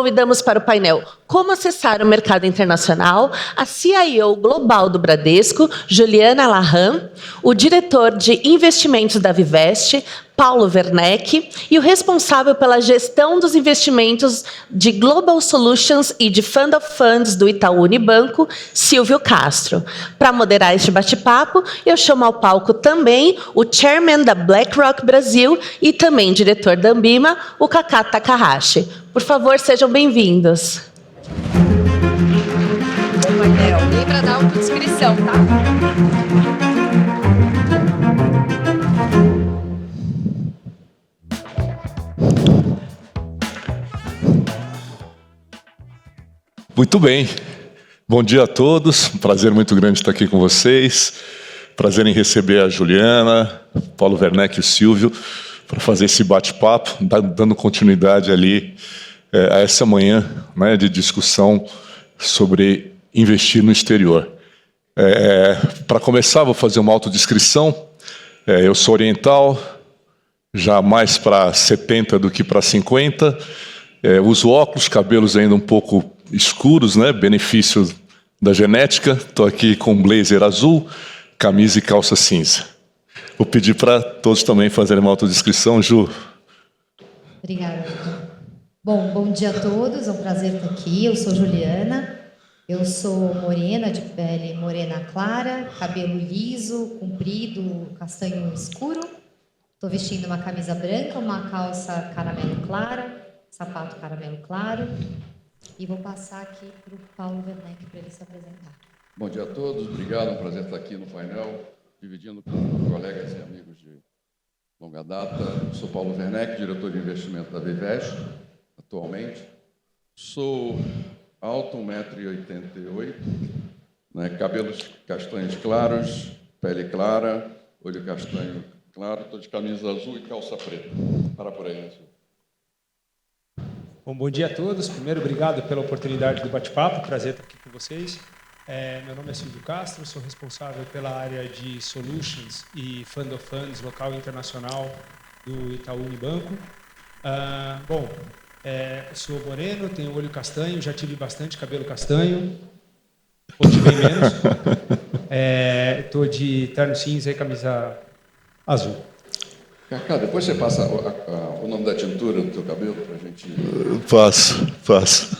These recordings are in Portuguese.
convidamos para o painel Como Acessar o Mercado Internacional a CIO Global do Bradesco, Juliana Lahan, o diretor de investimentos da Vivest, Paulo Werneck, e o responsável pela gestão dos investimentos de Global Solutions e de Fund of Funds do Itaú Unibanco, Silvio Castro. Para moderar este bate-papo, eu chamo ao palco também o chairman da BlackRock Brasil e também diretor da Ambima, o Kaká Takahashi. Por favor, sejam bem-vindos. Lembra da autodescrição, tá? Muito bem. Bom dia a todos. Um prazer muito grande estar aqui com vocês. Prazer em receber a Juliana, Paulo Werneck e o Silvio para fazer esse bate-papo, dando continuidade ali a essa manhã, né, de discussão sobre investir no exterior. Para começar, vou fazer uma autodescrição. Eu sou oriental, já mais para 70 do que para 50. Uso óculos, cabelos ainda um pouco escuros, né? Benefício da genética. Estou aqui com um blazer azul, camisa e calça cinza. Vou pedir para todos também fazerem uma autodescrição. Ju. Obrigada. Bom dia a todos. É um prazer estar aqui. Eu sou Juliana. Eu sou morena, de pele morena clara, cabelo liso, comprido, castanho escuro. Estou vestindo uma camisa branca, uma calça caramelo clara, sapato caramelo claro. E vou passar aqui para o Paulo Werneck para ele se apresentar. Bom dia a todos, obrigado, é um prazer estar aqui no painel, dividindo com colegas e amigos de longa data. Sou Paulo Werneck, diretor de investimento da Vivest, atualmente. Sou alto, 1,88 m, né, cabelos castanhos claros, pele clara, olho castanho claro, estou de camisa azul e calça preta. Para por aí, né, senhor? Bom dia a todos. Primeiro, obrigado pela oportunidade do bate-papo. Prazer estar aqui com vocês. Meu nome é Silvio Castro, sou responsável pela área de Solutions e Fund of Funds local e internacional do Itaú Unibanco. Sou moreno, tenho olho castanho, já tive bastante cabelo castanho, hoje bem menos. Estou de terno cinza e camisa azul. Kaká, depois você passa o nome da tintura do teu cabelo para a gente... Passo.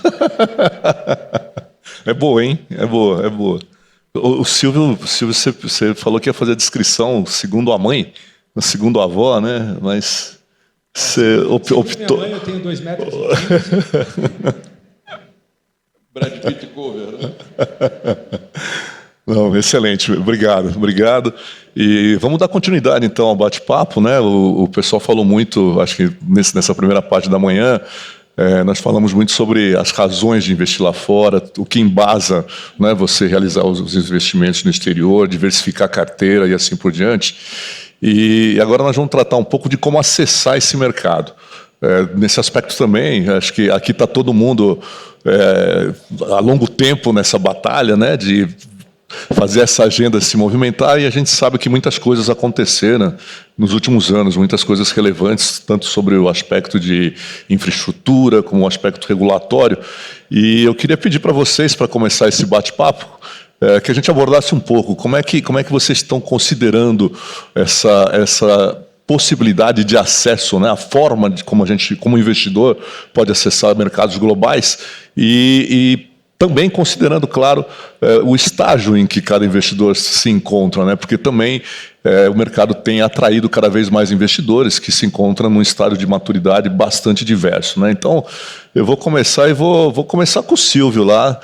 É boa, hein? É boa. O Silvio, você falou que ia fazer a descrição segundo a mãe, segundo a avó, né? Mas você optou... Minha mãe, eu tenho 2 metros. Brad Pitt cover, né? Não, excelente, obrigado. E vamos dar continuidade, então, ao bate-papo, né? O pessoal falou muito, acho que nessa primeira parte da manhã, nós falamos muito sobre as razões de investir lá fora, o que embasa, né, você realizar os investimentos no exterior, diversificar a carteira e assim por diante. E agora nós vamos tratar um pouco de como acessar esse mercado. Nesse aspecto também, acho que aqui está todo mundo há longo tempo nessa batalha, né, de fazer essa agenda se movimentar, e a gente sabe que muitas coisas aconteceram nos últimos anos, muitas coisas relevantes, tanto sobre o aspecto de infraestrutura, como o aspecto regulatório. E eu queria pedir para vocês, para começar esse bate-papo, que a gente abordasse um pouco como é que vocês estão considerando essa possibilidade de acesso, né, a forma de como a gente, como investidor, pode acessar mercados globais e também considerando, claro, o estágio em que cada investidor se encontra, né? Porque também o mercado tem atraído cada vez mais investidores que se encontram num estágio de maturidade bastante diverso, né? Então, eu vou começar e vou começar com o Silvio lá,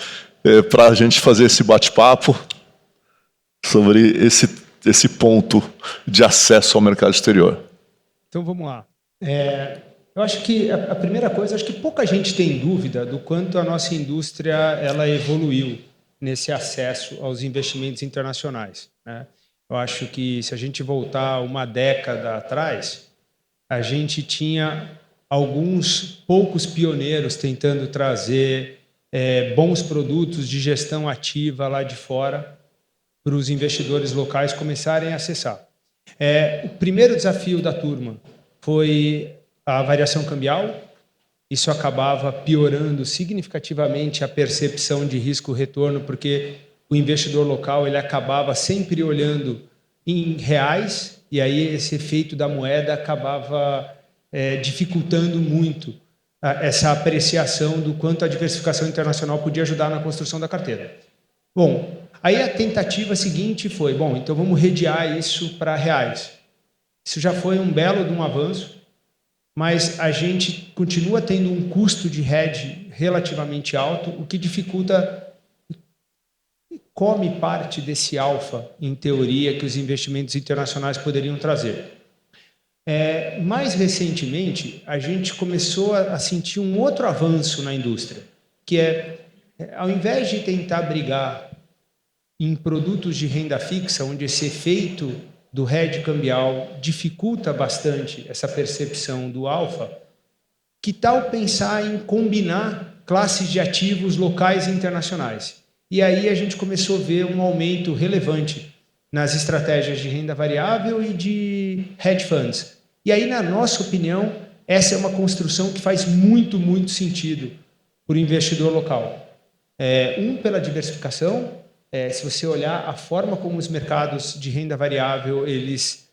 para a gente fazer esse bate-papo sobre esse ponto de acesso ao mercado exterior. Então, vamos lá. Eu acho que a primeira coisa, acho que pouca gente tem dúvida do quanto a nossa indústria ela evoluiu nesse acesso aos investimentos internacionais, né? Eu acho que se a gente voltar uma década atrás, a gente tinha alguns poucos pioneiros tentando trazer bons produtos de gestão ativa lá de fora para os investidores locais começarem a acessar. O primeiro desafio da turma foi a variação cambial, isso acabava piorando significativamente a percepção de risco-retorno, porque o investidor local ele acabava sempre olhando em reais, e aí esse efeito da moeda acabava dificultando muito essa apreciação do quanto a diversificação internacional podia ajudar na construção da carteira. Bom, aí a tentativa seguinte foi, bom, então vamos redear isso para reais. Isso já foi um belo de um avanço, mas a gente continua tendo um custo de hedge relativamente alto, o que dificulta e come parte desse alfa, em teoria, que os investimentos internacionais poderiam trazer. Mais recentemente, a gente começou a sentir um outro avanço na indústria, que ao invés de tentar brigar em produtos de renda fixa, onde esse efeito do hedge cambial dificulta bastante essa percepção do alfa, que tal pensar em combinar classes de ativos locais e internacionais? E aí a gente começou a ver um aumento relevante nas estratégias de renda variável e de hedge funds. E aí, na nossa opinião, essa é uma construção que faz muito, muito sentido para o investidor local. Pela diversificação, se você olhar a forma como os mercados de renda variável, eles,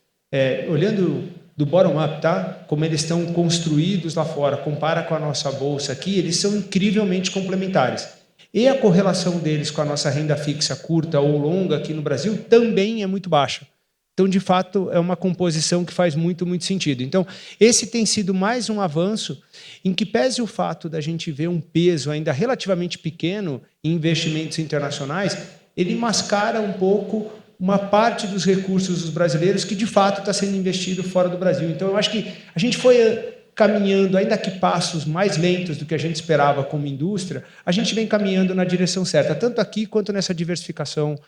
olhando do bottom-up, tá? Como eles estão construídos lá fora, compara com a nossa bolsa aqui, eles são incrivelmente complementares. E a correlação deles com a nossa renda fixa curta ou longa aqui no Brasil também é muito baixa. Então, de fato, é uma composição que faz muito, muito sentido. Então, esse tem sido mais um avanço em que, pese o fato da gente ver um peso ainda relativamente pequeno em investimentos internacionais, ele mascara um pouco uma parte dos recursos dos brasileiros que, de fato, está sendo investido fora do Brasil. Então, eu acho que a gente foi caminhando, ainda que passos mais lentos do que a gente esperava como indústria, a gente vem caminhando na direção certa, tanto aqui quanto nessa diversificação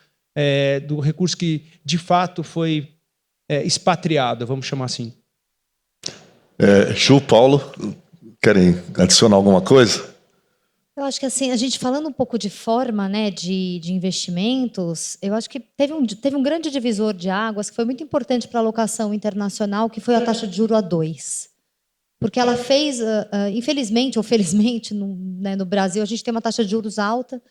do recurso que, de fato, foi expatriado, vamos chamar assim. Ju, Paulo, querem adicionar alguma coisa? Eu acho que assim, a gente falando um pouco de forma, né, de investimentos, eu acho que teve um grande divisor de águas que foi muito importante para a alocação internacional, que foi a taxa de juro A2. Porque ela fez, infelizmente ou felizmente, no Brasil, a gente tem uma taxa de juros alta.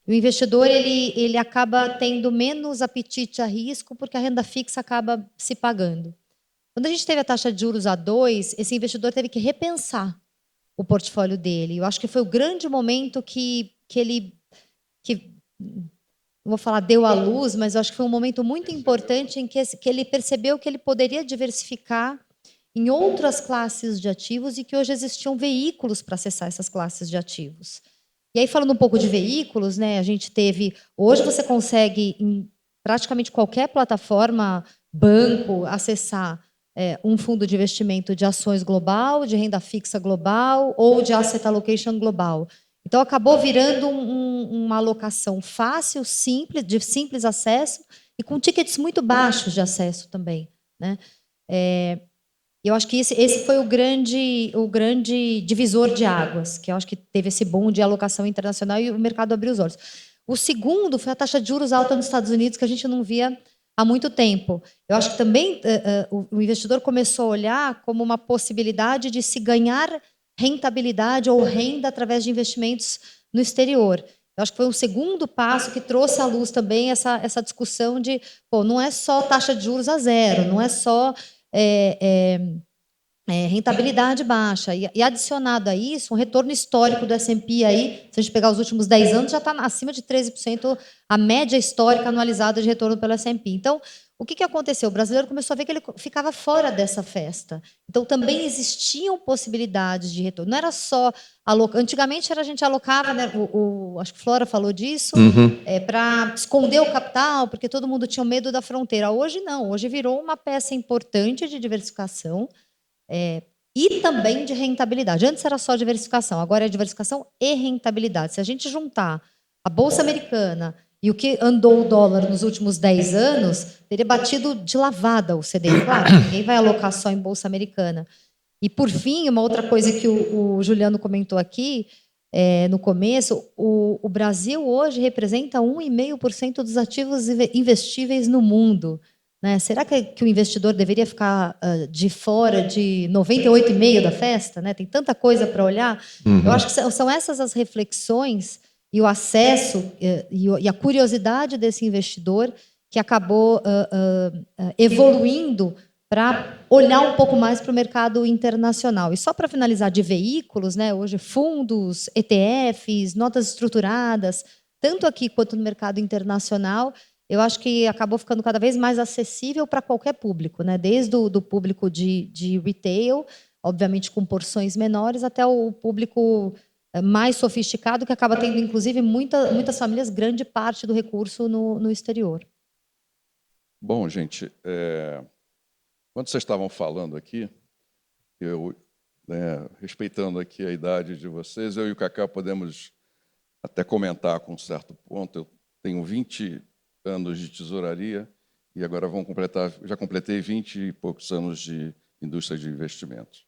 O investidor ele acaba tendo menos apetite a risco porque a renda fixa acaba se pagando. Quando a gente teve a taxa de juros A2, esse investidor teve que repensar o portfólio dele. Eu acho que foi o grande momento que ele, não vou falar deu à luz, mas eu acho que foi um momento muito importante em que ele percebeu que ele poderia diversificar em outras classes de ativos e que hoje existiam veículos para acessar essas classes de ativos. E aí, falando um pouco de veículos, né, a gente teve... Hoje você consegue, em praticamente qualquer plataforma, banco, acessar um fundo de investimento de ações global, de renda fixa global ou de asset allocation global. Então, acabou virando uma alocação fácil, simples, de simples acesso e com tickets muito baixos de acesso também, né? Eu acho que esse foi o grande divisor de águas, que eu acho que teve esse boom de alocação internacional e o mercado abriu os olhos. O segundo foi a taxa de juros alta nos Estados Unidos, que a gente não via há muito tempo. Eu acho que também o investidor começou a olhar como uma possibilidade de se ganhar rentabilidade ou renda através de investimentos no exterior. Eu acho que foi um segundo passo que trouxe à luz também essa discussão de, não é só taxa de juros a zero, não é só... rentabilidade baixa. E adicionado a isso, um retorno histórico do S&P aí, se a gente pegar os últimos 10 anos, já está acima de 13% a média histórica anualizada de retorno pelo S&P. Então, o que aconteceu? O brasileiro começou a ver que ele ficava fora dessa festa. Então, também existiam possibilidades de retorno. Não era só... Antigamente, a gente alocava, né, acho que o Flora falou disso, para esconder o capital, porque todo mundo tinha medo da fronteira. Hoje, não. Hoje virou uma peça importante de diversificação e também de rentabilidade. Antes era só diversificação, agora é diversificação e rentabilidade. Se a gente juntar a Bolsa Americana e o que andou o dólar nos últimos 10 anos, teria batido de lavada o CDI. Claro, ninguém vai alocar só em Bolsa Americana. E, por fim, uma outra coisa que o Juliano comentou aqui, no começo, o Brasil hoje representa 1,5% dos ativos investíveis no mundo. né? Será que o investidor deveria ficar de fora de 98,5% da festa, né? Tem tanta coisa para olhar. Eu acho que são essas as reflexões e o acesso e a curiosidade desse investidor que acabou evoluindo para olhar um pouco mais para o mercado internacional. E só para finalizar de veículos, né? Hoje fundos, ETFs, notas estruturadas, tanto aqui quanto no mercado internacional, eu acho que acabou ficando cada vez mais acessível para qualquer público, né? Desde o público de retail, obviamente com porções menores, até o público mais sofisticado, que acaba tendo, inclusive, muitas famílias, grande parte do recurso no exterior. Bom, gente, quando vocês estavam falando aqui, eu, respeitando aqui a idade de vocês, eu e o Cacá podemos até comentar com um certo ponto. Eu tenho 20 anos de tesouraria e agora já completei 20 e poucos anos de indústria de investimentos.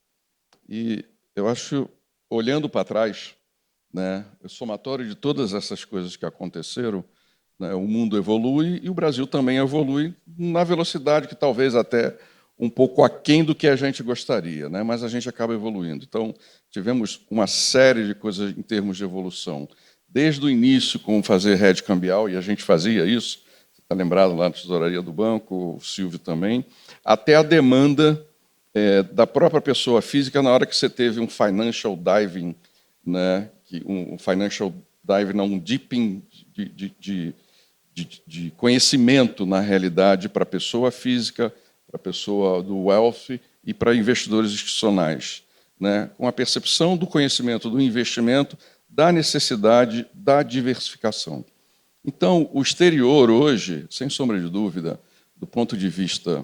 E eu acho, olhando para trás, né, o somatório de todas essas coisas que aconteceram, né, o mundo evolui e o Brasil também evolui na velocidade que talvez até um pouco aquém do que a gente gostaria, né, mas a gente acaba evoluindo. Então, tivemos uma série de coisas em termos de evolução. Desde o início, com fazer hedge cambial, e a gente fazia isso, você está lembrado lá na tesouraria do banco, o Silvio também, até a demanda da própria pessoa física na hora que você teve um financial diving, né, um financial diving, não, um deeping de conhecimento, na realidade, para a pessoa física, para a pessoa do wealth e para investidores institucionais, né, com a percepção do conhecimento do investimento, da necessidade da diversificação. Então, o exterior hoje, sem sombra de dúvida, do ponto de vista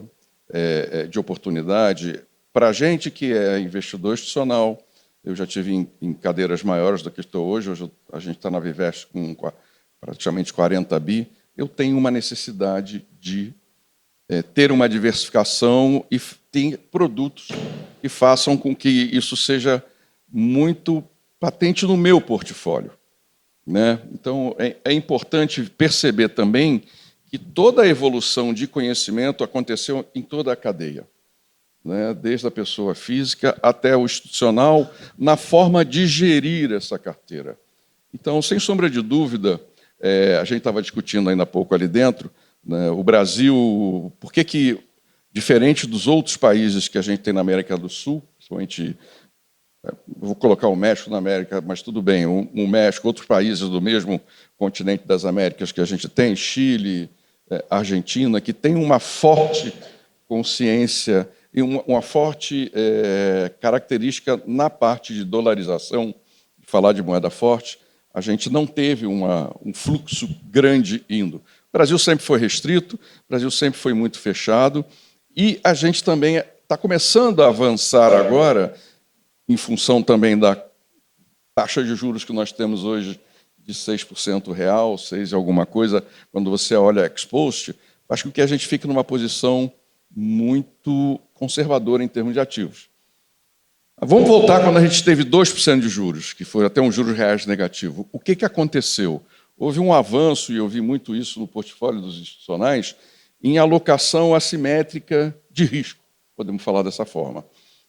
de oportunidade, para a gente que é investidor institucional, eu já tive em cadeiras maiores do que estou hoje a gente está na Vivest com praticamente 40 bi, eu tenho uma necessidade de ter uma diversificação e ter produtos que façam com que isso seja muito patente no meu portfólio, né? Então, é importante perceber também que toda a evolução de conhecimento aconteceu em toda a cadeia, né? Desde a pessoa física até o institucional, na forma de gerir essa carteira. Então, sem sombra de dúvida, a gente estava discutindo ainda há pouco ali dentro, né, o Brasil, por que, diferente dos outros países que a gente tem na América do Sul, principalmente, vou colocar o México na América, mas tudo bem, o México, outros países do mesmo continente das Américas que a gente tem, Chile, Argentina, que tem uma forte consciência e uma forte característica na parte de dolarização, falar de moeda forte, a gente não teve um fluxo grande indo. O Brasil sempre foi restrito, o Brasil sempre foi muito fechado, e a gente também está começando a avançar agora, em função também da taxa de juros que nós temos hoje de 6% real, 6 e alguma coisa, quando você olha expost, acho que a gente fica numa posição muito conservadora em termos de ativos. Vamos voltar quando a gente teve 2% de juros, que foi até um juros reais negativo. O que aconteceu? Houve um avanço, e eu vi muito isso no portfólio dos institucionais, em alocação assimétrica de risco, podemos falar dessa forma.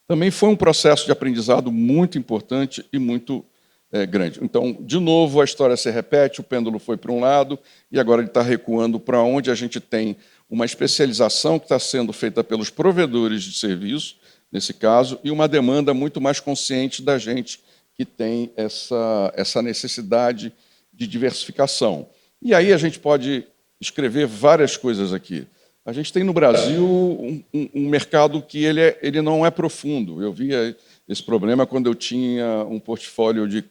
Também foi um processo de aprendizado muito importante e muito grande. Então, de novo, a história se repete, o pêndulo foi para um lado e agora ele está recuando para onde a gente tem uma especialização que está sendo feita pelos provedores de serviço, nesse caso, e uma demanda muito mais consciente da gente que tem essa necessidade de diversificação. E aí a gente pode escrever várias coisas aqui. A gente tem no Brasil um mercado que ele não é profundo. Eu via esse problema quando eu tinha um portfólio de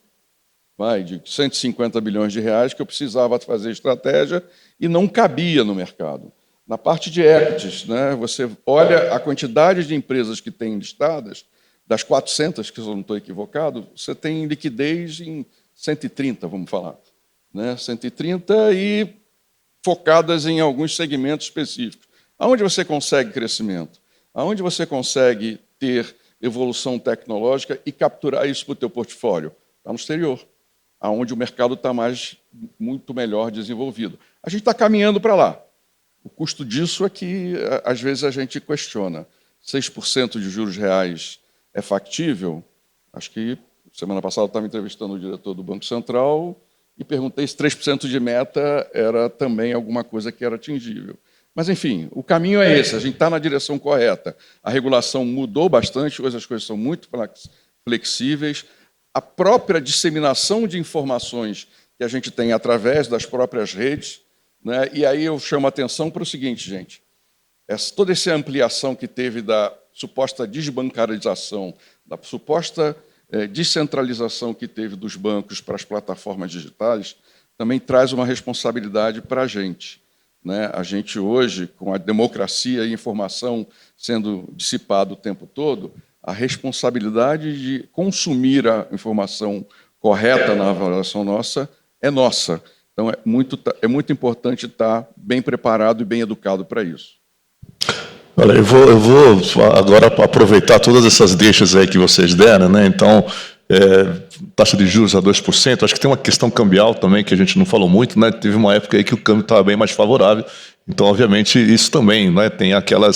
150 bilhões de reais que eu precisava fazer estratégia e não cabia no mercado. Na parte de equities, né, você olha a quantidade de empresas que tem listadas, das 400, que eu não estou equivocado, você tem liquidez em 130, vamos falar. Né, 130 e focadas em alguns segmentos específicos. Aonde você consegue crescimento? Aonde você consegue ter evolução tecnológica e capturar isso para o teu portfólio? Está no exterior, aonde o mercado está muito melhor desenvolvido. A gente está caminhando para lá. O custo disso é que, às vezes, a gente questiona. 6% de juros reais é factível? Acho que, semana passada, eu estava entrevistando o diretor do Banco Central e perguntei se 3% de meta era também alguma coisa que era atingível. Mas, enfim, o caminho é esse, a gente está na direção correta. A regulação mudou bastante, hoje as coisas são muito flexíveis. A própria disseminação de informações que a gente tem através das próprias redes, né? E aí eu chamo a atenção para o seguinte, gente, toda essa ampliação que teve da suposta desbancarização, da suposta descentralização que teve dos bancos para as plataformas digitais, também traz uma responsabilidade para a gente. Né? A gente hoje, com a democracia e informação sendo dissipada o tempo todo, a responsabilidade de consumir a informação correta na avaliação nossa é nossa. Então, é muito importante estar bem preparado e bem educado para isso. Olha, eu vou agora aproveitar todas essas deixas aí que vocês deram, né? Então, taxa de juros a 2%, acho que tem uma questão cambial também que a gente não falou muito, né? Teve uma época aí que o câmbio estava bem mais favorável, então, obviamente, isso também, né? Tem aquela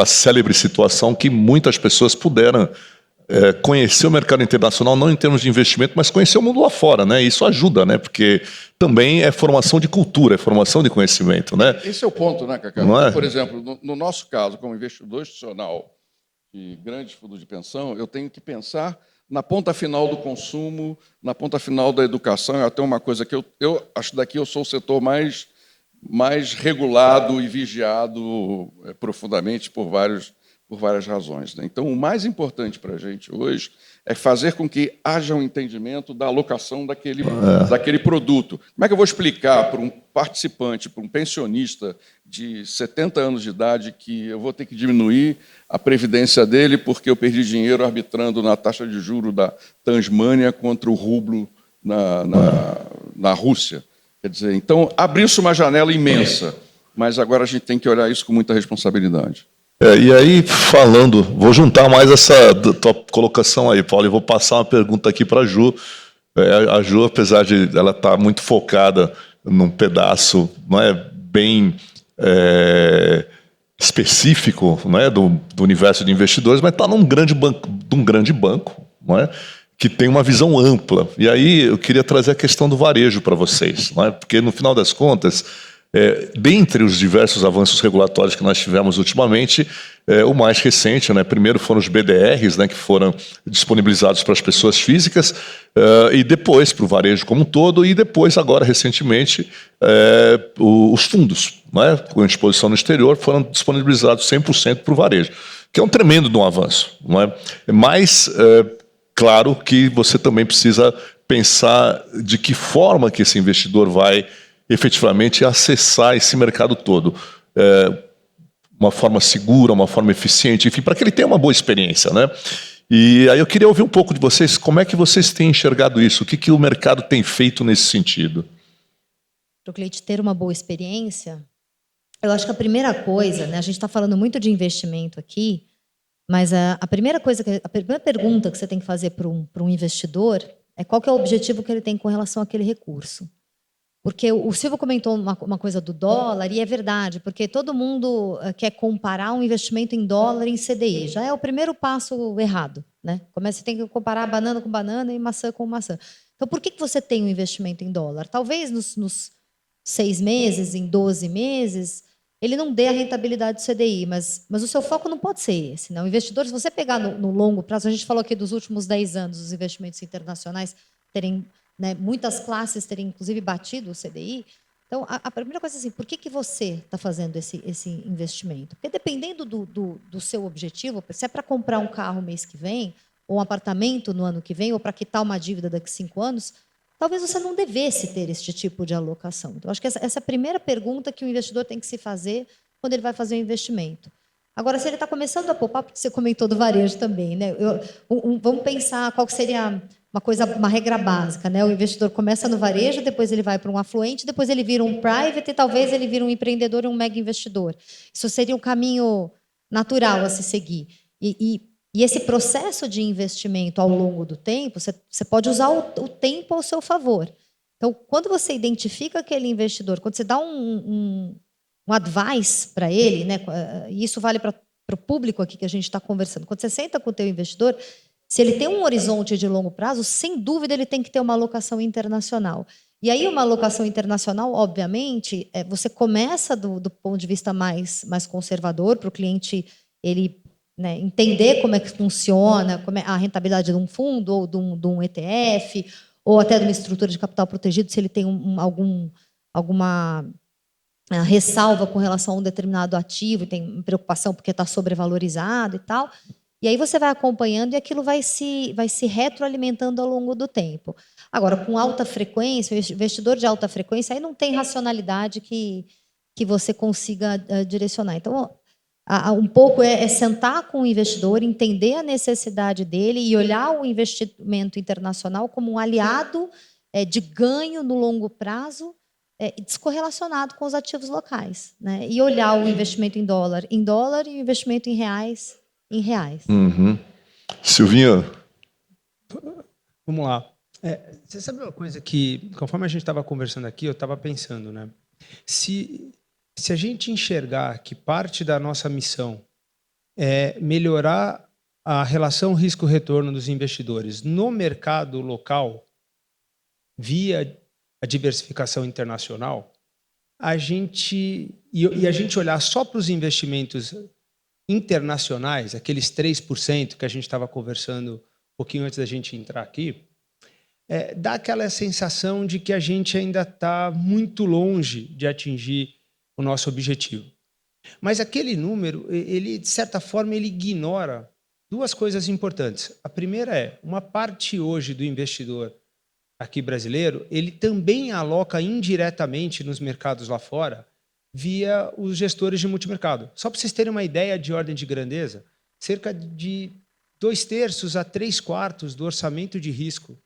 célebre situação que muitas pessoas puderam conhecer o mercado internacional, não em termos de investimento, mas conhecer o mundo lá fora, né? Isso ajuda, né? Porque também é formação de cultura, é formação de conhecimento, né? Esse é o ponto, né, Cacá? Não é? Por exemplo, no nosso caso, como investidor institucional de grandes fundos de pensão, eu tenho que pensar na ponta final do consumo, na ponta final da educação. É até uma coisa que eu acho que daqui eu sou o setor mais regulado e vigiado profundamente por várias razões. Né? Então, o mais importante para a gente hoje é fazer com que haja um entendimento da alocação daquele produto. Como é que eu vou explicar para um participante, para um pensionista de 70 anos de idade, que eu vou ter que diminuir a previdência dele porque eu perdi dinheiro arbitrando na taxa de juros da Tasmânia contra o rublo na Rússia? Quer dizer, então, abriu-se uma janela imensa, mas agora a gente tem que olhar isso com muita responsabilidade. E aí, falando, vou juntar mais essa tua colocação aí, Paulo, e vou passar uma pergunta aqui para a Ju. A Ju, apesar de ela estar muito focada num pedaço, não é, bem específico, não é, do universo de investidores, mas está num grande banco, não é, que tem uma visão ampla. E aí eu queria trazer a questão do varejo para vocês, não é, porque no final das contas, dentre os diversos avanços regulatórios que nós tivemos ultimamente, o mais recente, né, primeiro foram os BDRs, né, que foram disponibilizados para as pessoas físicas, e depois para o varejo como um todo, e depois, agora, recentemente, os fundos, né, com exposição no exterior, foram disponibilizados 100% para o varejo, que é um tremendo de um avanço. Não é? Mas, claro que você também precisa pensar de que forma que esse investidor vai efetivamente acessar esse mercado todo. Uma forma segura, uma forma eficiente, enfim, para que ele tenha uma boa experiência, né? E aí eu queria ouvir um pouco de vocês, como é que vocês têm enxergado isso? O que o mercado tem feito nesse sentido? Para o cliente ter uma boa experiência, eu acho que a primeira coisa, né, a gente está falando muito de investimento aqui, mas a primeira pergunta que você tem que fazer para um investidor é qual que é o objetivo que ele tem com relação àquele recurso. Porque o Silvio comentou uma coisa do dólar, e é verdade, porque todo mundo quer comparar um investimento em dólar em CDI. Já é o primeiro passo errado. Né? Você tem que comparar banana com banana e maçã com maçã. Então, por que você tem um investimento em dólar? Talvez nos 6 meses, em 12 meses, ele não dê a rentabilidade do CDI, mas o seu foco não pode ser esse. Né? O investidor, se você pegar no longo prazo, a gente falou aqui dos últimos 10 anos, os investimentos internacionais terem... Né, muitas classes terem, inclusive, batido o CDI. Então, a primeira coisa é assim, por que você está fazendo esse investimento? Porque dependendo do seu objetivo, se é para comprar um carro mês que vem, ou um apartamento no ano que vem, ou para quitar uma dívida daqui a 5 anos, talvez você não devesse ter este tipo de alocação. Então, acho que essa é a primeira pergunta que o investidor tem que se fazer quando ele vai fazer um investimento. Agora, se ele está começando a poupar, porque você comentou do varejo também, né? Vamos pensar qual que seria uma regra básica, né? O investidor começa no varejo, depois ele vai para um afluente, depois ele vira um private e talvez ele vira um empreendedor e um mega investidor. Isso seria um caminho natural a se seguir. E esse processo de investimento ao longo do tempo, você pode usar o tempo ao seu favor. Então, quando você identifica aquele investidor, quando você dá um advice para ele, né, e isso vale para o público aqui que a gente está conversando, quando você senta com o teu investidor, se ele tem um horizonte de longo prazo, sem dúvida ele tem que ter uma alocação internacional. E aí uma alocação internacional, obviamente, você começa do ponto de vista mais conservador, para o cliente ele, né, entender como é que funciona, como é a rentabilidade de um fundo ou de um ETF, ou até de uma estrutura de capital protegido, se ele tem alguma ressalva com relação a um determinado ativo, tem preocupação porque está sobrevalorizado e tal. E aí você vai acompanhando e aquilo vai se retroalimentando ao longo do tempo. Agora, com alta frequência, investidor de alta frequência, aí não tem racionalidade que você consiga direcionar. Então, um pouco é sentar com o investidor, entender a necessidade dele e olhar o investimento internacional como um aliado de ganho no longo prazo, descorrelacionado com os ativos locais, né? E olhar o investimento em dólar e o investimento em reais. Silvinho. Vamos lá. Você sabe uma coisa que, conforme a gente estava conversando aqui, eu estava pensando, né? Se a gente enxergar que parte da nossa missão é melhorar a relação risco-retorno dos investidores no mercado local, via a diversificação internacional, a gente olhar só para os investimentos internacionais, aqueles 3% que a gente estava conversando um pouquinho antes da gente entrar aqui, dá aquela sensação de que a gente ainda está muito longe de atingir o nosso objetivo. Mas aquele número, ele, de certa forma, ele ignora duas coisas importantes. A primeira é, uma parte hoje do investidor aqui brasileiro, ele também aloca indiretamente nos mercados lá fora, via os gestores de multimercado. Só para vocês terem uma ideia de ordem de grandeza, cerca de 2/3 a 3/4 do orçamento de risco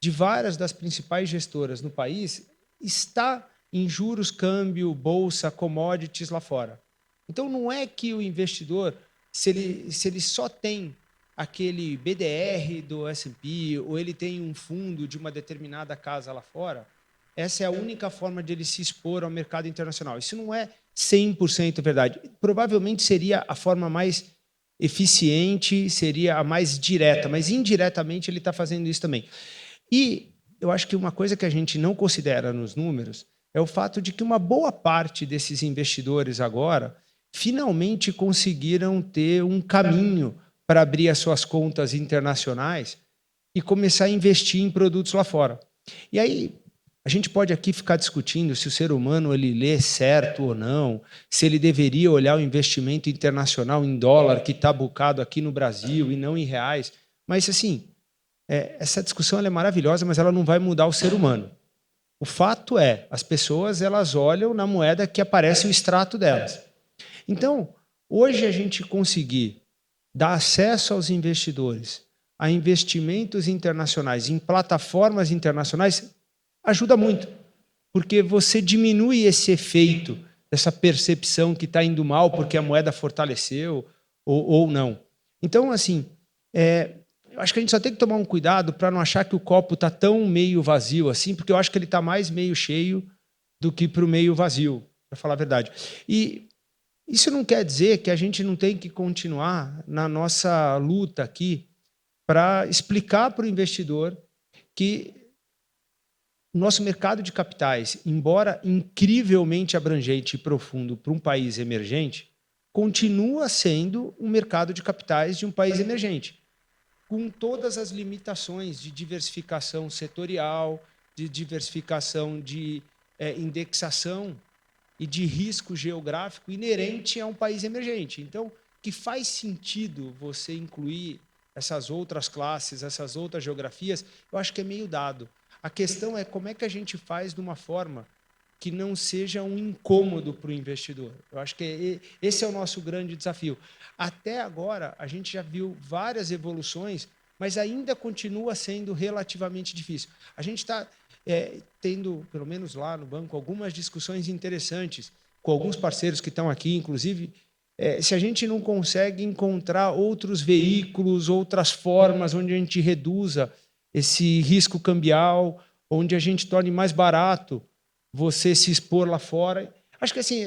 de várias das principais gestoras no país está em juros, câmbio, bolsa, commodities lá fora. Então, não é que o investidor, se ele só tem aquele BDR do S&P ou ele tem um fundo de uma determinada casa lá fora, essa é a única forma de ele se expor ao mercado internacional. Isso não é 100% verdade. Provavelmente seria a forma mais eficiente, seria a mais direta, mas indiretamente ele está fazendo isso também. E eu acho que uma coisa que a gente não considera nos números é o fato de que uma boa parte desses investidores agora finalmente conseguiram ter um caminho para abrir as suas contas internacionais e começar a investir em produtos lá fora. E aí, a gente pode aqui ficar discutindo se o ser humano ele lê certo ou não, se ele deveria olhar o investimento internacional em dólar que está bucado aqui no Brasil e não em reais. Mas, assim, essa discussão ela é maravilhosa, mas ela não vai mudar o ser humano. O fato é, as pessoas elas olham na moeda que aparece o extrato delas. Então, hoje a gente conseguir dar acesso aos investidores a investimentos internacionais em plataformas internacionais ajuda muito, porque você diminui esse efeito, essa percepção que está indo mal porque a moeda fortaleceu ou não. Então, assim, eu acho que a gente só tem que tomar um cuidado para não achar que o copo está tão meio vazio assim, porque eu acho que ele está mais meio cheio do que para o meio vazio, para falar a verdade. E isso não quer dizer que a gente não tem que continuar na nossa luta aqui para explicar para o investidor que o nosso mercado de capitais, embora incrivelmente abrangente e profundo para um país emergente, continua sendo um mercado de capitais de um país emergente, com todas as limitações de diversificação setorial, de diversificação de indexação e de risco geográfico inerente a um país emergente. Então, que faz sentido você incluir essas outras classes, essas outras geografias, eu acho que é meio dado. A questão é como é que a gente faz de uma forma que não seja um incômodo para o investidor. Eu acho que esse é o nosso grande desafio. Até agora, a gente já viu várias evoluções, mas ainda continua sendo relativamente difícil. A gente está tendo, pelo menos lá no banco, algumas discussões interessantes com alguns parceiros que estão aqui, inclusive, se a gente não consegue encontrar outros veículos, outras formas onde a gente reduza esse risco cambial onde a gente torne mais barato você se expor lá fora. Acho que assim,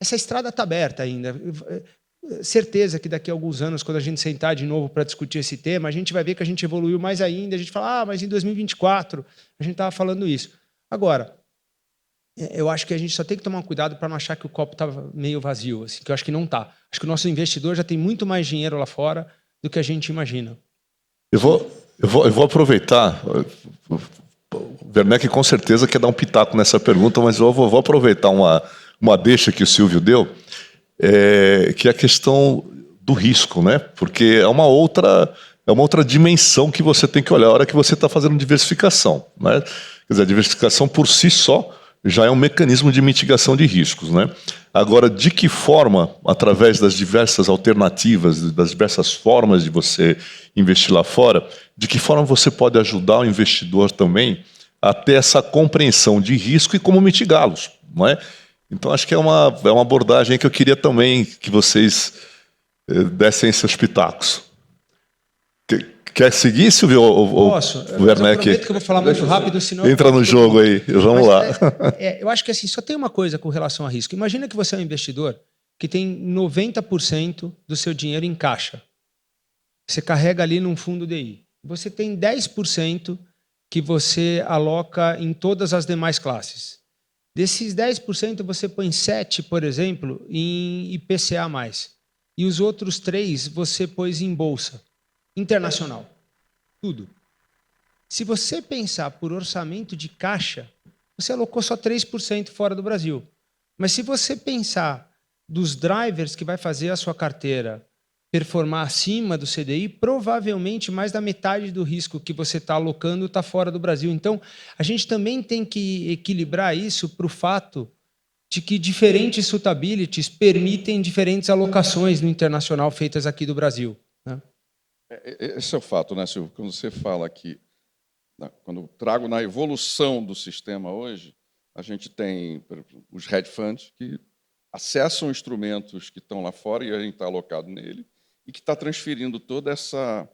essa estrada está aberta ainda. Certeza que daqui a alguns anos, quando a gente sentar de novo para discutir esse tema, a gente vai ver que a gente evoluiu mais ainda. A gente fala, mas em 2024 a gente estava falando isso. Agora, eu acho que a gente só tem que tomar cuidado para não achar que o copo está meio vazio, assim, que eu acho que não está. Acho que o nosso investidor já tem muito mais dinheiro lá fora do que a gente imagina. Eu vou aproveitar. O Werneck com certeza quer dar um pitaco nessa pergunta, mas eu vou aproveitar uma deixa que o Silvio deu, que é a questão do risco, né? Porque é uma outra dimensão que você tem que olhar a hora que você está fazendo diversificação, né? Quer dizer, a diversificação por si só já é um mecanismo de mitigação de riscos, né? Agora, de que forma, através das diversas alternativas, das diversas formas de você investir lá fora, de que forma você pode ajudar o investidor também a ter essa compreensão de risco e como mitigá-los, não é? Então, acho que é uma abordagem que eu queria também que vocês dessem seus pitacos. Quer seguir, Silvio? Posso. Werneck? Aproveito que eu vou falar muito rápido, senão... Entra no jogo aí, vamos lá. Eu acho que assim, só tem uma coisa com relação a risco. Imagina que você é um investidor que tem 90% do seu dinheiro em caixa. Você carrega ali num fundo DI. Você tem 10% que você aloca em todas as demais classes. Desses 10%, você põe 7%, por exemplo, em IPCA+. E os outros 3% você pôs em bolsa internacional. Tudo. Se você pensar por orçamento de caixa, você alocou só 3% fora do Brasil. Mas se você pensar dos drivers que vai fazer a sua carteira performar acima do CDI, provavelmente mais da metade do risco que você está alocando está fora do Brasil. Então, a gente também tem que equilibrar isso para o fato de que diferentes suitabilities permitem diferentes alocações no internacional feitas aqui do Brasil, né? Esse é o fato, né, Silvio? Quando você fala que, quando eu trago na evolução do sistema hoje, a gente tem os hedge funds que acessam instrumentos que estão lá fora e a gente está alocado nele, e que está transferindo toda essa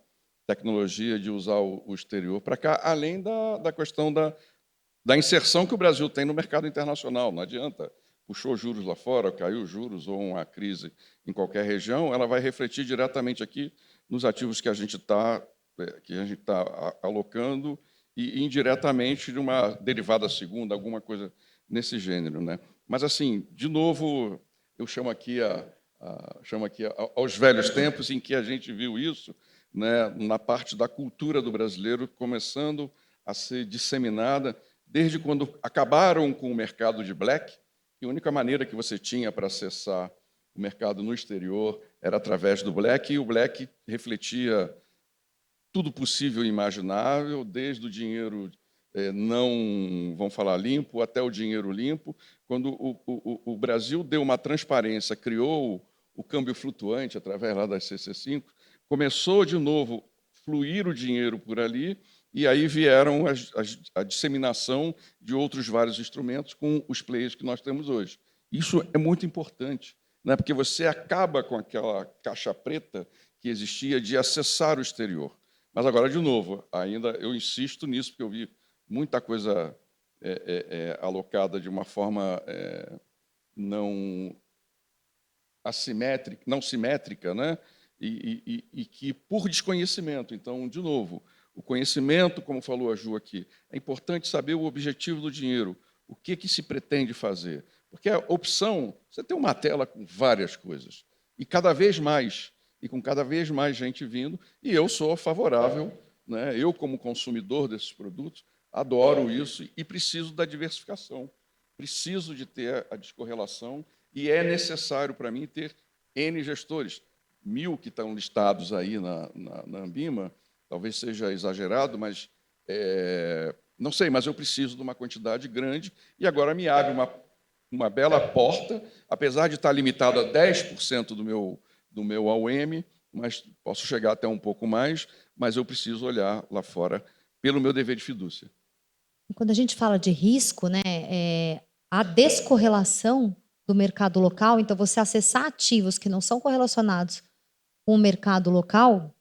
tecnologia de usar o exterior para cá, além da questão da inserção que o Brasil tem no mercado internacional. Não adianta, puxou juros lá fora, caiu juros ou uma crise em qualquer região, ela vai refletir diretamente aqui nos ativos que a gente está alocando e indiretamente de uma derivada segunda, alguma coisa nesse gênero, né? Mas assim, de novo, eu chamo aqui aos velhos tempos em que a gente viu isso, né, na parte da cultura do brasileiro começando a ser disseminada desde quando acabaram com o mercado de black, que a única maneira que você tinha para acessar o mercado no exterior era através do black, e o black refletia tudo possível e imaginável, desde o dinheiro não, vamos falar, limpo, até o dinheiro limpo. Quando o Brasil deu uma transparência, criou o câmbio flutuante através lá das CC5, começou de novo fluir o dinheiro por ali, e aí vieram a disseminação de outros vários instrumentos com os players que nós temos hoje. Isso é muito importante, né? Porque você acaba com aquela caixa preta que existia de acessar o exterior. Mas agora, de novo, ainda eu insisto nisso, porque eu vi muita coisa alocada de uma forma não simétrica, né? E que por desconhecimento. Então, de novo, o conhecimento, como falou a Ju aqui, é importante saber o objetivo do dinheiro, o que se pretende fazer. Porque a opção, você tem uma tela com várias coisas, e cada vez mais, e com cada vez mais gente vindo, e eu sou favorável, né? Eu, como consumidor desses produtos, adoro isso e preciso da diversificação, preciso de ter a descorrelação, e é necessário para mim ter N gestores. 1000 que estão listados aí na Ambima, talvez seja exagerado, mas não sei, mas eu preciso de uma quantidade grande, e agora me abre uma bela porta, apesar de estar limitado a 10% do meu AUM, mas posso chegar até um pouco mais, mas eu preciso olhar lá fora pelo meu dever de fidúcia. Quando a gente fala de risco, né, a descorrelação do mercado local, então você acessar ativos que não são correlacionados com o mercado local,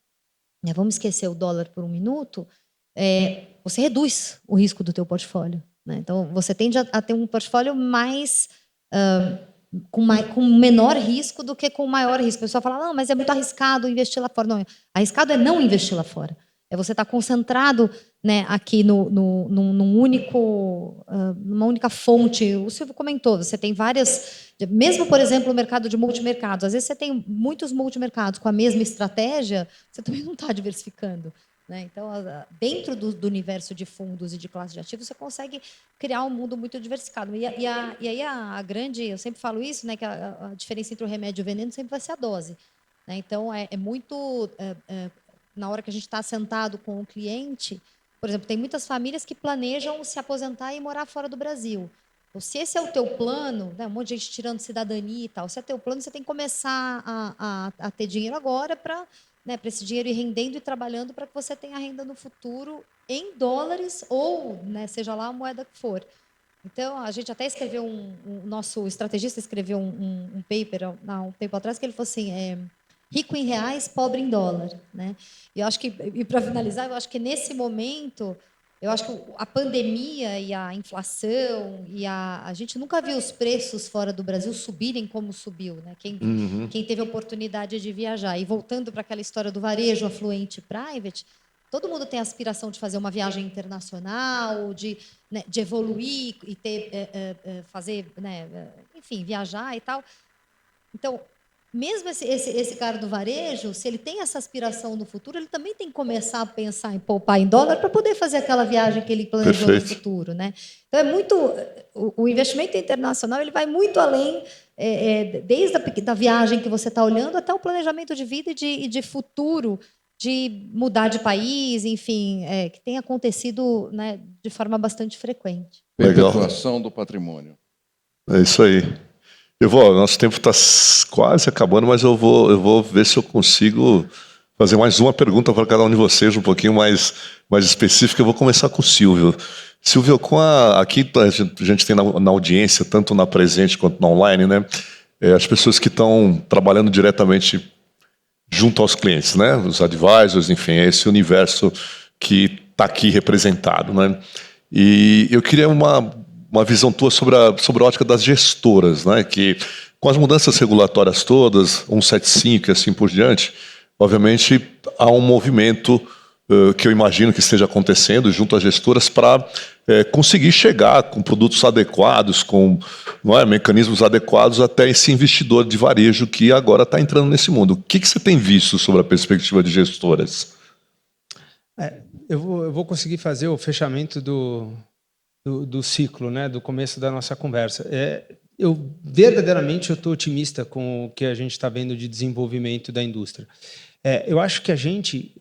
né, vamos esquecer o dólar por um minuto, você reduz o risco do teu portfólio, né? Então, você tende a ter um portfólio mais com menor risco do que com maior risco. A pessoa fala, não, mas é muito arriscado investir lá fora. Não, arriscado é não investir lá fora. É você estar concentrado, né, aqui numa única fonte. O Silvio comentou, você tem várias... Mesmo, por exemplo, o mercado de multimercados. Às vezes você tem muitos multimercados com a mesma estratégia, você também não está diversificando, né? Então, dentro do universo de fundos e de classe de ativos, você consegue criar um mundo muito diversificado. E aí a grande... Eu sempre falo isso, né, que a diferença entre o remédio e o veneno sempre vai ser a dose, né? Então, é muito... na hora que a gente está sentado com o cliente, por exemplo, tem muitas famílias que planejam se aposentar e morar fora do Brasil. Então, se esse é o teu plano, né, um monte de gente tirando cidadania e tal, se é teu plano, você tem que começar a ter dinheiro agora para, né, para esse dinheiro ir rendendo e trabalhando para que você tenha renda no futuro em dólares ou, né, seja lá a moeda que for. Então, a gente até escreveu, o nosso estrategista escreveu um paper há um tempo atrás que ele falou assim, rico em reais, pobre em dólar, né? E eu acho que, e para finalizar, eu acho que nesse momento, eu acho que a pandemia e a inflação e a gente nunca viu os preços fora do Brasil subirem como subiu, né? Quem teve a oportunidade de viajar. E voltando para aquela história do varejo afluente private, todo mundo tem a aspiração de fazer uma viagem internacional, de evoluir e fazer, né, enfim, viajar e tal. Então, mesmo esse cara do varejo, se ele tem essa aspiração no futuro, ele também tem que começar a pensar em poupar em dólar para poder fazer aquela viagem que ele planejou no futuro, né? Então, é muito... O investimento internacional ele vai muito além, desde a viagem que você está olhando até o planejamento de vida e de futuro, de mudar de país, enfim, que tem acontecido, né, de forma bastante frequente. Perpetuação do patrimônio. É isso aí. Nosso tempo está quase acabando, mas eu vou ver se eu consigo fazer mais uma pergunta para cada um de vocês, um pouquinho mais específica. Eu vou começar com o Silvio. Silvio, aqui a gente tem na audiência, tanto na presente quanto na online, né, as pessoas que estão trabalhando diretamente junto aos clientes, né, os advisors, enfim, é esse universo que está aqui representado, né? E eu queria uma visão tua sobre a ótica das gestoras, né? Que com as mudanças regulatórias todas, 175 e assim por diante, obviamente há um movimento que eu imagino que esteja acontecendo junto às gestoras para conseguir chegar com produtos adequados, com mecanismos adequados até esse investidor de varejo que agora está entrando nesse mundo. O que você tem visto sobre a perspectiva de gestoras? Eu vou conseguir fazer o fechamento do ciclo, né, do começo da nossa conversa. Eu verdadeiramente estou otimista com o que a gente está vendo de desenvolvimento da indústria. Eu acho que a gente,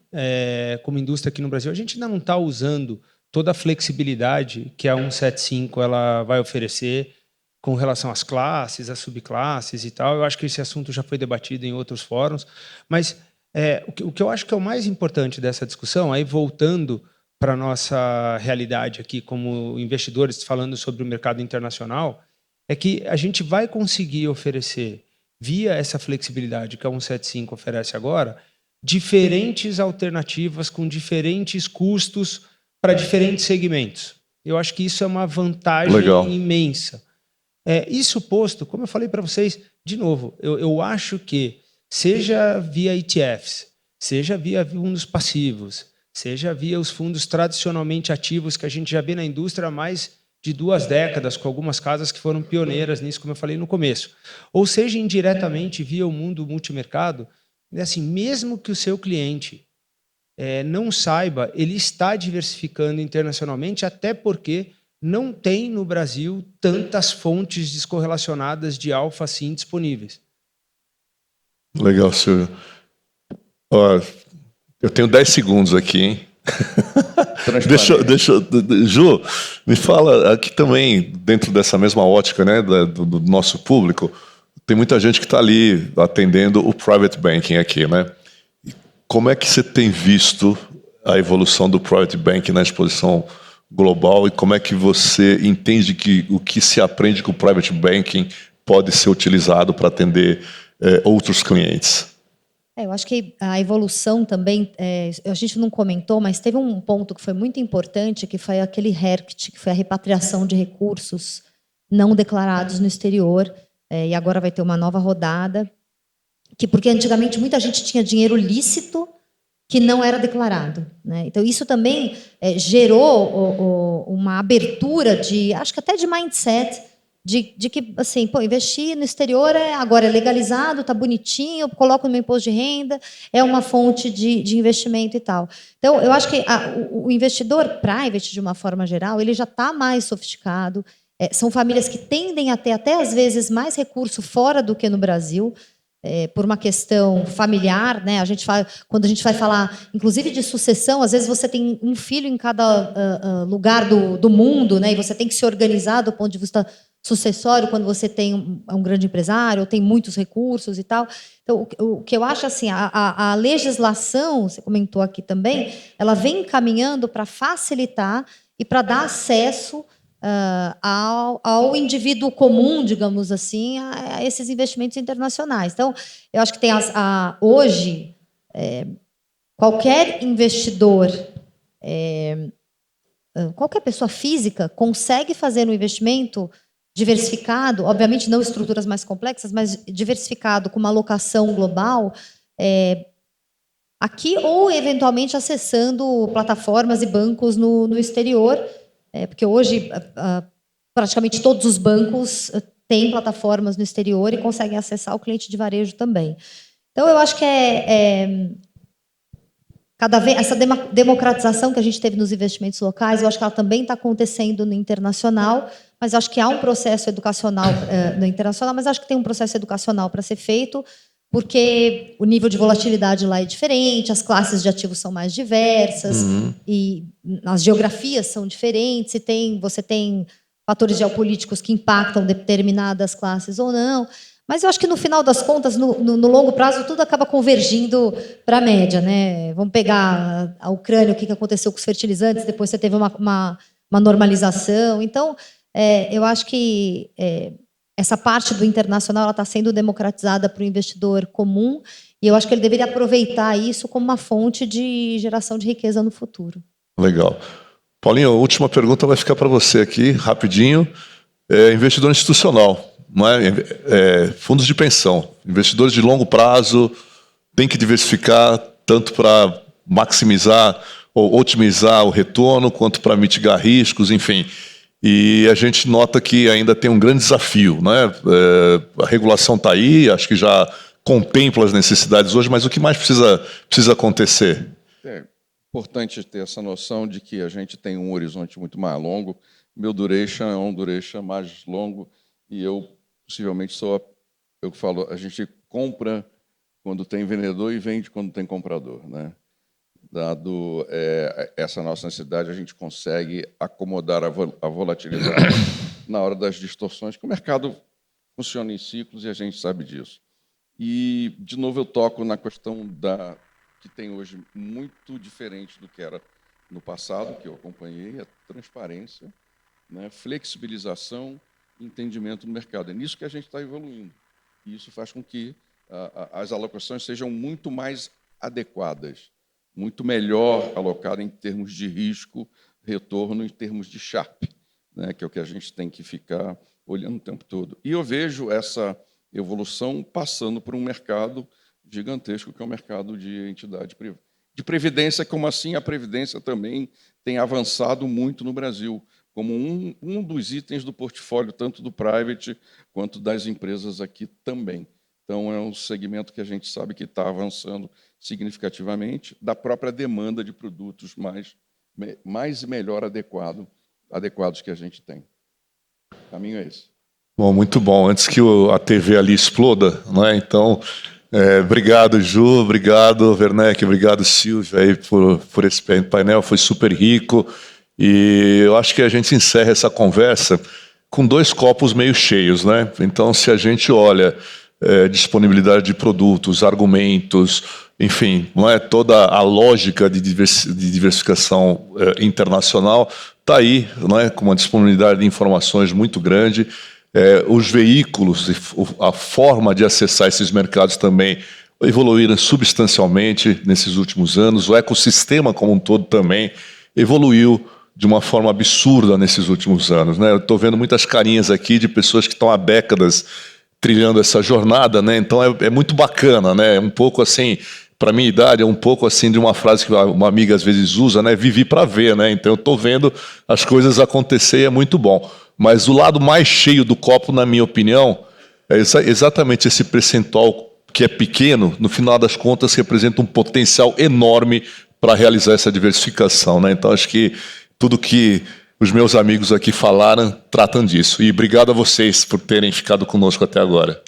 como indústria aqui no Brasil, a gente ainda não está usando toda a flexibilidade que a 175 ela vai oferecer com relação às classes, às subclasses e tal. Eu acho que esse assunto já foi debatido em outros fóruns, mas o que eu acho que é o mais importante dessa discussão, aí voltando para a nossa realidade aqui como investidores, falando sobre o mercado internacional, é que a gente vai conseguir oferecer, via essa flexibilidade que a 175 oferece agora, diferentes alternativas com diferentes custos para diferentes segmentos. Eu acho que isso é uma vantagem imensa. Isso posto, como eu falei para vocês, de novo, eu acho que, seja via ETFs, seja via fundos passivos, seja via os fundos tradicionalmente ativos que a gente já vê na indústria há mais de 2 décadas, com algumas casas que foram pioneiras nisso, como eu falei no começo. Ou seja, indiretamente via o mundo multimercado, assim, mesmo que o seu cliente não saiba, ele está diversificando internacionalmente, até porque não tem no Brasil tantas fontes descorrelacionadas de alfa assim disponíveis. Legal, Silvio. Eu tenho 10 segundos aqui, hein? Ju, me fala aqui também, dentro dessa mesma ótica, né, do nosso público, tem muita gente que está ali atendendo o private banking aqui, né? Como é que você tem visto a evolução do private banking na exposição global e como é que você entende que o que se aprende com o private banking pode ser utilizado para atender outros clientes? Eu acho que a evolução também, a gente não comentou, mas teve um ponto que foi muito importante, que foi aquele RERCT, que foi a repatriação de recursos não declarados no exterior, e agora vai ter uma nova rodada, porque antigamente muita gente tinha dinheiro lícito que não era declarado, né? Então, isso também gerou uma abertura acho que até de mindset, de que, assim, investir no exterior agora é legalizado, está bonitinho, coloco no meu imposto de renda, é uma fonte de investimento e tal. Então, eu acho que o investidor private, de uma forma geral, ele já está mais sofisticado. São famílias que tendem a ter até, às vezes, mais recurso fora do que no Brasil, por uma questão familiar, né? Quando a gente vai falar, inclusive, de sucessão, às vezes você tem um filho em cada lugar do mundo, né? E você tem que se organizar do ponto de vista sucessório quando você tem um grande empresário ou tem muitos recursos e tal. Então, o que eu acho assim, a legislação, você comentou aqui também, ela vem caminhando para facilitar e para dar acesso ao indivíduo comum, digamos assim, a esses investimentos internacionais. Então, eu acho que tem hoje qualquer investidor, qualquer pessoa física consegue fazer um investimento diversificado, obviamente não estruturas mais complexas, mas diversificado, com uma alocação global, aqui ou, eventualmente, acessando plataformas e bancos no exterior, porque hoje praticamente todos os bancos têm plataformas no exterior e conseguem acessar o cliente de varejo também. Então, eu acho que cada vez essa democratização que a gente teve nos investimentos locais, eu acho que ela também está acontecendo no internacional, mas acho que há um processo educacional no internacional, mas acho que tem um processo educacional para ser feito, porque o nível de volatilidade lá é diferente, as classes de ativos são mais diversas, e as geografias são diferentes, você tem fatores geopolíticos que impactam determinadas classes ou não. Mas eu acho que, no final das contas, no longo prazo, tudo acaba convergindo para a média, né? Vamos pegar a Ucrânia, o que aconteceu com os fertilizantes, depois você teve uma normalização. Então, eu acho que essa parte do internacional está sendo democratizada para o investidor comum, e eu acho que ele deveria aproveitar isso como uma fonte de geração de riqueza no futuro. Legal. Paulinho, a última pergunta vai ficar para você aqui, rapidinho. Investidor institucional. Não fundos de pensão, investidores de longo prazo, tem que diversificar tanto para maximizar ou otimizar o retorno, quanto para mitigar riscos, enfim. E a gente nota que ainda tem um grande desafio, né? A regulação está aí, acho que já contempla as necessidades hoje, mas o que mais precisa acontecer? É importante ter essa noção de que a gente tem um horizonte muito mais longo. Meu duration é um duration mais longo, e eu possivelmente eu falo, a gente compra quando tem vendedor e vende quando tem comprador, né? Dado essa nossa necessidade, a gente consegue acomodar a volatilidade na hora das distorções, que o mercado funciona em ciclos e a gente sabe disso. E, de novo, eu toco na questão que tem hoje muito diferente do que era no passado, que eu acompanhei, a transparência, né, flexibilização, entendimento do mercado. É nisso que a gente está evoluindo. E isso faz com que as alocações sejam muito mais adequadas, muito melhor alocadas em termos de risco, retorno, em termos de Sharpe, né, que é o que a gente tem que ficar olhando o tempo todo. E eu vejo essa evolução passando por um mercado gigantesco, que é o mercado de entidade de previdência, como assim a previdência também tem avançado muito no Brasil, como um dos itens do portfólio, tanto do private quanto das empresas aqui também. Então, é um segmento que a gente sabe que está avançando significativamente, da própria demanda de produtos mais e melhor adequados que a gente tem. O caminho é esse. Bom, muito bom. Antes que a TV ali exploda, né? Então, obrigado, Ju, obrigado, Werneck, obrigado, Silvia, aí, por esse painel, foi super rico. E eu acho que a gente encerra essa conversa com 2 copos meio cheios, né? Então, se a gente olha disponibilidade de produtos, argumentos, enfim, não é, toda a lógica de diversificação internacional está aí, não é, com uma disponibilidade de informações muito grande. Os veículos, a forma de acessar esses mercados também evoluíram substancialmente nesses últimos anos, o ecossistema como um todo também evoluiu de uma forma absurda nesses últimos anos, né? Eu estou vendo muitas carinhas aqui de pessoas que estão há décadas trilhando essa jornada, né? Então é muito bacana, né? É um pouco assim, para minha idade, é um pouco assim de uma frase que uma amiga às vezes usa, né? Vivi para ver, né? Então eu estou vendo as coisas acontecer e é muito bom. Mas o lado mais cheio do copo, na minha opinião, é exatamente esse percentual que é pequeno, no final das contas representa um potencial enorme para realizar essa diversificação, né? Então acho que tudo que os meus amigos aqui falaram tratam disso. E obrigado a vocês por terem ficado conosco até agora.